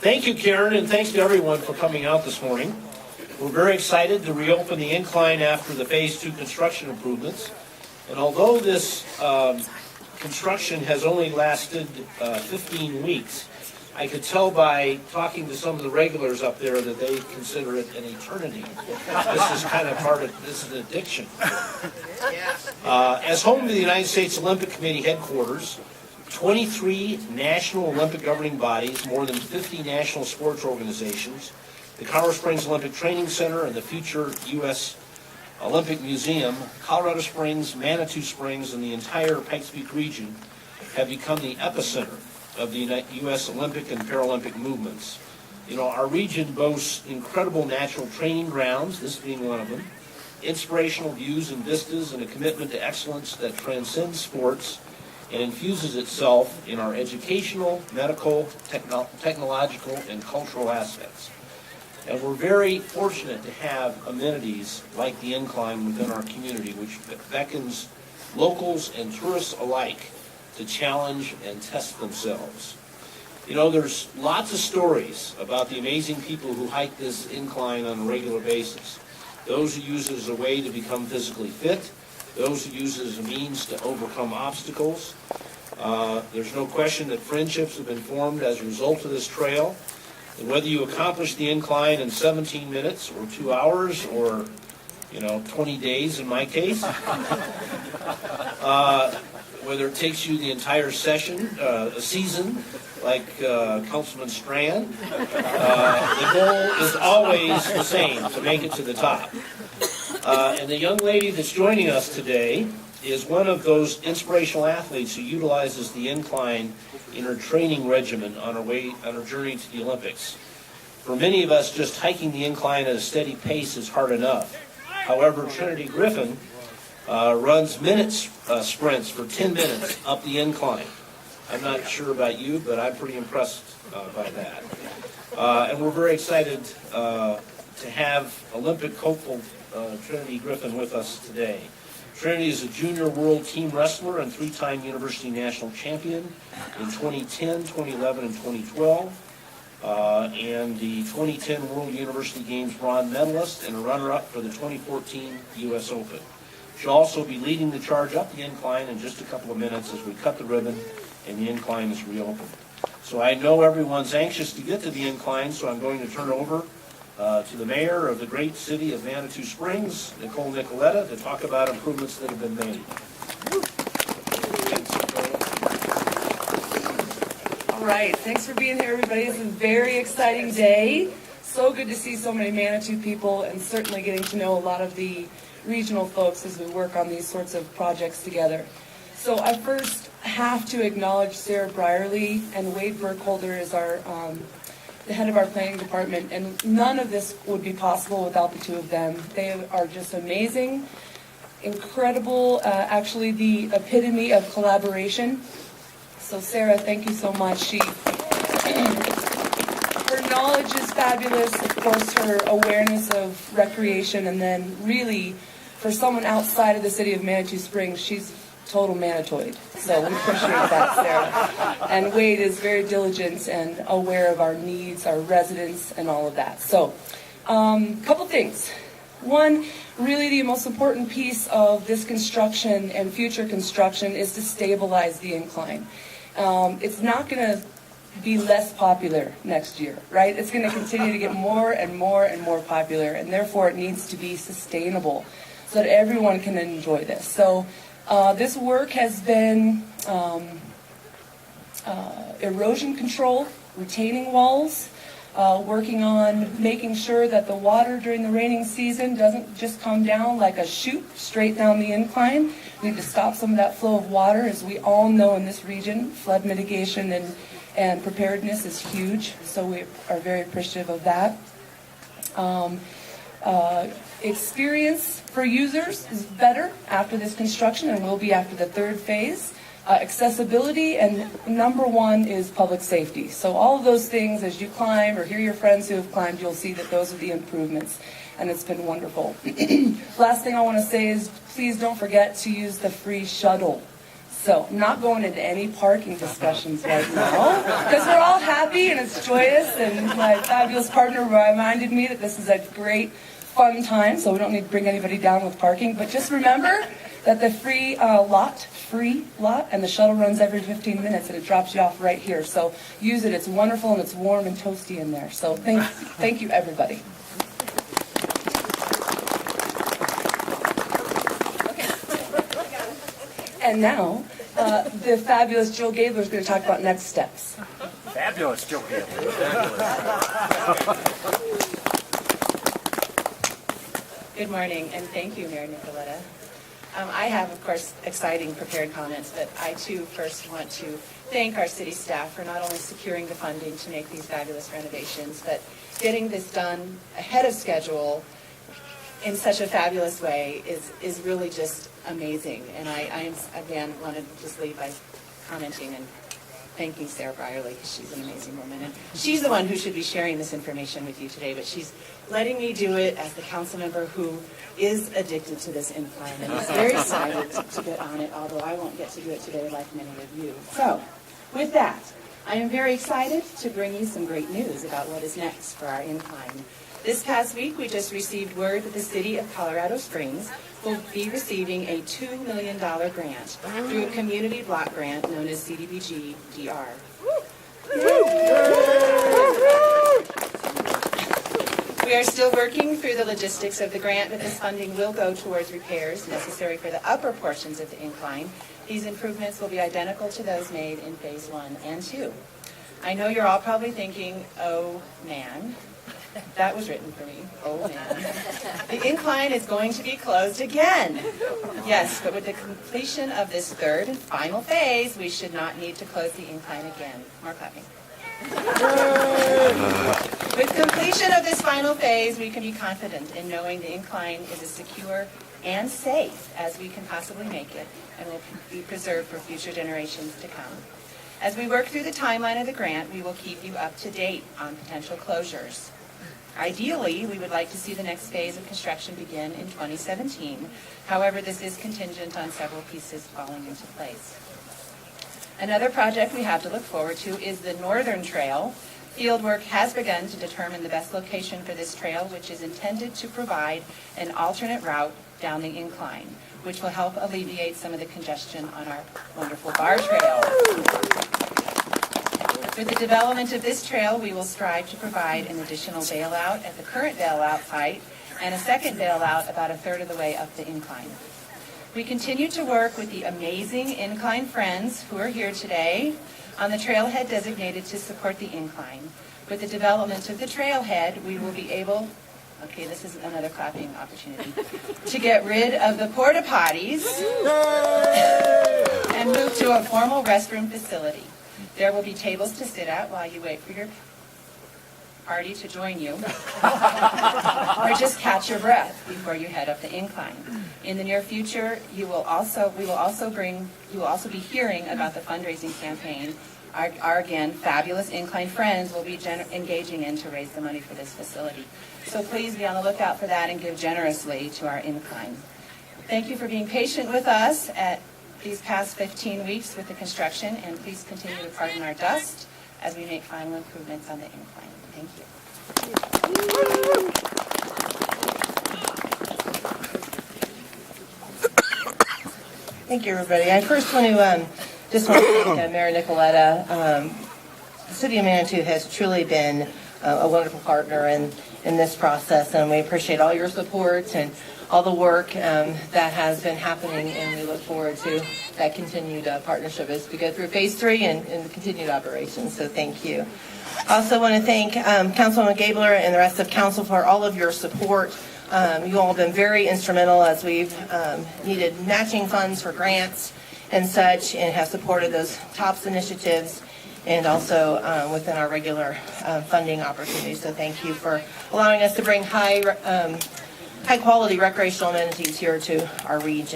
Thank you, Karen, and thanks to everyone for coming out this morning. We're very excited to reopen the incline after the Phase 2 construction improvements. And although this construction has only lasted 15 weeks, I could tell by talking to some of the regulars up there that they consider it an eternity. This is kind of this is an addiction. As home to the United States Olympic Committee headquarters, 23 national Olympic governing bodies, more than 50 national sports organizations, the Colorado Springs Olympic Training Center, and the future U.S. Olympic Museum, Colorado Springs, Manitou Springs, and the entire Pikes Peak region have become the epicenter of the U.S. Olympic and Paralympic movements. You know, our region boasts incredible natural training grounds, this being one of them, inspirational views and vistas, and a commitment to excellence that transcends sports and infuses itself in our educational, medical, technological, and cultural assets. And we're very fortunate to have amenities like the Incline within our community, which beckons locals and tourists alike to challenge and test themselves. You know, there's lots of stories about the amazing people who hike this incline on a regular basis. Those who use it as a way to become physically fit, those who use it as a means to overcome obstacles. There's no question that friendships have been formed as a result of this trail. And whether you accomplish the incline in 17 minutes or 2 hours or, 20 days in my case, whether it takes you the entire a season, like Councilman Strand, the goal is always the same, to make it to the top. And the young lady that's joining us today is one of those inspirational athletes who utilizes the incline in her training regimen on her journey to the Olympics. For many of us, just hiking the incline at a steady pace is hard enough. However, Trinity Griffin runs sprints for 10 minutes up the incline. I'm not sure about you, but I'm pretty impressed by that. And we're very excited to have Olympic hopeful Trinity Griffin with us today. Trinity is a junior world team wrestler and 3-time university national champion in 2010, 2011, and 2012. And the 2010 World University Games bronze medalist and a runner-up for the 2014 U.S. Open. She'll also be leading the charge up the incline in just a couple of minutes as we cut the ribbon and the incline is reopened. So I know everyone's anxious to get to the incline, so I'm going to turn it over to the mayor of the great city of Manitou Springs, Nicole Nicoletta, to talk about improvements that have been made. All right, thanks for being here, everybody. It's a very exciting day. So good to see so many Manitou people, and certainly getting to know a lot of the regional folks as we work on these sorts of projects together. So I first have to acknowledge Sarah Brierly and Wade Burkholder is the head of our planning department, and none of this would be possible without the two of them. They are just amazing, incredible, actually the epitome of collaboration. So Sarah, thank you so much. Her knowledge is fabulous, of course, her awareness of recreation, and then really, for someone outside of the city of Manitou Springs, she's total Manitoid. So we appreciate that, Sarah. And Wade is very diligent and aware of our needs, our residents, and all of that. So, couple things. One, really the most important piece of this construction and future construction is to stabilize the incline. It's not going to be less popular next year, right? It's going to continue to get more and more and more popular, and therefore it needs to be sustainable so that everyone can enjoy this. So this work has been erosion control, retaining walls, working on making sure that the water during the raining season doesn't just come down like a chute straight down the incline. We need to stop some of that flow of water. As we all know in this region, flood mitigation and preparedness is huge, so we are very appreciative of that. Experience for users is better after this construction and will be after the third phase. Accessibility, and number one is public safety. So all of those things, as you climb or hear your friends who have climbed, you'll see that those are the improvements, and it's been wonderful. Last thing I want to say is please don't forget to use the free shuttle. So I'm not going into any parking discussions right now because we're and it's joyous, and my fabulous partner reminded me that this is a great, fun time, so we don't need to bring anybody down with parking. But just remember that the free lot, and the shuttle runs every 15 minutes, and it drops you off right here. So use it. It's wonderful, and it's warm and toasty in there. So thank you, everybody. And now, the fabulous Jill Gaebler is going to talk about next steps. Fabulous, Jill Gaebler. Good morning, and thank you, Mayor Nicoletta. I have, of course, exciting prepared comments, but I, too, first want to thank our city staff for not only securing the funding to make these fabulous renovations, but getting this done ahead of schedule in such a fabulous way is really just amazing. And I again, want to just leave by commenting and thanking Sarah Brierly, because she's an amazing woman. And she's the one who should be sharing this information with you today, but she's letting me do it as the council member who is addicted to this incline and is very excited to get on it, although I won't get to do it today like many of you. So, with that, I am very excited to bring you some great news about what is next for our incline. This past week, we just received word that the city of Colorado Springs will be receiving a $2 million grant through a community block grant known as CDBG-DR. We are still working through the logistics of the grant, but this funding will go towards repairs necessary for the upper portions of the incline. These improvements will be identical to those made in Phase 1 and 2. I know you're all probably thinking, oh man, that was written for me. Oh man. The incline is going to be closed again. Yes, but with the completion of this third and final phase, we should not need to close the incline again. More clapping. With completion of this final phase, we can be confident in knowing the incline is as secure and safe as we can possibly make it and will be preserved for future generations to come. As we work through the timeline of the grant, we will keep you up to date on potential closures. Ideally, we would like to see the next phase of construction begin in 2017. However, this is contingent on several pieces falling into place. Another project we have to look forward to is the Northern Trail. Field work has begun to determine the best location for this trail, which is intended to provide an alternate route down the incline, which will help alleviate some of the congestion on our wonderful bar trail. With the development of this trail, we will strive to provide an additional bailout at the current bailout site and a second bailout about a third of the way up the incline. We continue to work with the amazing incline friends who are here today on the trailhead designated to support the incline. With the development of the trailhead, we will be able, okay, this is another clapping opportunity, to get rid of the porta potties and move to a formal restroom facility. There will be tables to sit at while you wait for your party to join you, or just catch your breath before you head up the incline. In the near future, we will also be hearing about the fundraising campaign our again fabulous incline friends will be engaging in to raise the money for this facility. So please be on the lookout for that and give generously to our incline. Thank you for being patient with us at these past 15 weeks with the construction, and please continue to pardon our dust as we make final improvements on the incline. Thank you. Thank you, everybody. I first want to thank Mayor Nicoletta. The City of Manitou has truly been a wonderful partner in this process, and we appreciate all your support and all the work that has been happening, and we look forward to that continued partnership as we go through Phase 3 and the continued operations. So thank you. I also want to thank Councilwoman Gaebler and the rest of council for all of your support. You all have been very instrumental as we've needed matching funds for grants and such, and have supported those TOPS initiatives and also within our regular funding opportunities. So thank you for allowing us to bring high quality recreational amenities here to our region.